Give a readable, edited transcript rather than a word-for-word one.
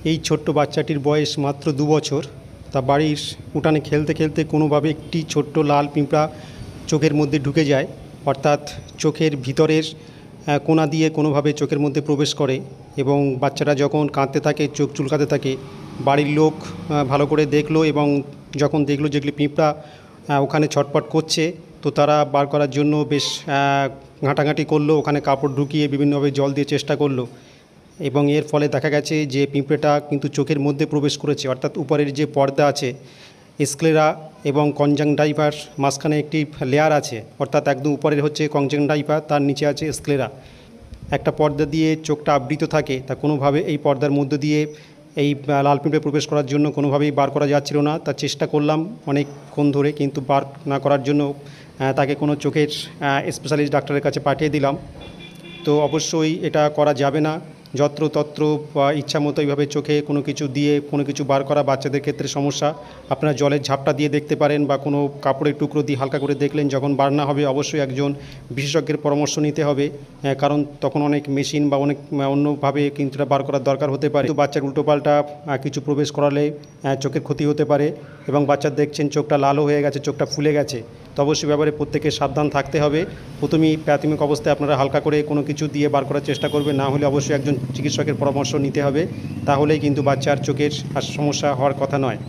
এই ছোট্ট বাচ্চাটির বয়স মাত্র 2 বছর। তা বাড়ির উঠানে খেলতে খেলতে কোনোভাবে একটি ছোট্ট লাল পিঁপড়া চোখের মধ্যে ঢুকে যায়, অর্থাৎ চোখের ভিতরের কোণা দিয়ে কোনোভাবে চোখের মধ্যে প্রবেশ করে এবং বাচ্চাটা যখন কাঁদতে থাকে, চোখ চুলকাতে থাকে, বাড়ির লোক ভালো করে দেখলো এবং যখন দেখলো যেগুলি পিঁপড়া ওখানে ছটপট করছে, তো তারা বার করার জন্য বেশ ঘাঁটাঘাঁটি করলো, ওখানে কাপড় ঢুকিয়ে বিভিন্নভাবে জল দিয়ে চেষ্টা করলো এবং এর ফলে দেখা গেছে যে পিঁপড়েটা কিন্তু চোখের মধ্যে প্রবেশ করেছে, অর্থাৎ উপরের যে পর্দা আছে স্ক্লেরা এবং কনজাংটাইভার মাঝখানে একটি লেয়ার আছে, অর্থাৎ একদম উপরের হচ্ছে কনজাংটাইভা, তার নিচে আছে স্ক্লেরা। একটা পর্দা দিয়ে চোখটা আবৃত থাকে, তা কোনোভাবে এই পর্দার মধ্য দিয়ে এই লাল পিঁপড়ে প্রবেশ করার জন্য কোনোভাবেই বার করা যাচ্ছিল না। তার চেষ্টা করলাম অনেকক্ষণ ধরে, কিন্তু বার না করার জন্য তাকে কোনো চোখের স্পেশালিস্ট ডাক্তারের কাছে পাঠিয়ে দিলাম। তো অবশ্যই এটা করা যাবে না, যত্রতত্র বা ইচ্ছা মতো এইভাবে চোখে কোনো কিছু দিয়ে কোনো কিছু বার করা বাচ্চাদের ক্ষেত্রে সমস্যা। আপনারা জলের ঝাপটা দিয়ে দেখতে পারেন বা কোনো কাপড়ের টুকরো দিয়ে হালকা করে দেখলেন, যখন বার না হবে অবশ্যই একজন বিশেষজ্ঞের পরামর্শ নিতে হবে, কারণ তখন অনেক মেশিন বা অনেক অন্যভাবে কিন্তু এটা বার করার দরকার হতে পারে। তো বাচ্চার উল্টোপাল্টা কিছু প্রবেশ করালে চোখের ক্ষতি হতে পারে এবং বাচ্চা দেখছেন চোখটা লালও হয়ে গেছে, চোখটা ফুলে গেছে। তো অবশ্যই ব্যাপারে প্রত্যেকের সাবধান থাকতে হবে। প্রথমেই প্রাথমিক অবস্থায় আপনারা হালকা করে কোনো কিছু দিয়ে বার করার চেষ্টা করবেন, না হলে অবশ্যই একজন চিকিৎসকের পরামর্শ নিতে হবে, তাহলেই কিন্তু বাচ্চার চোখের সমস্যা হওয়ার কথা নয়।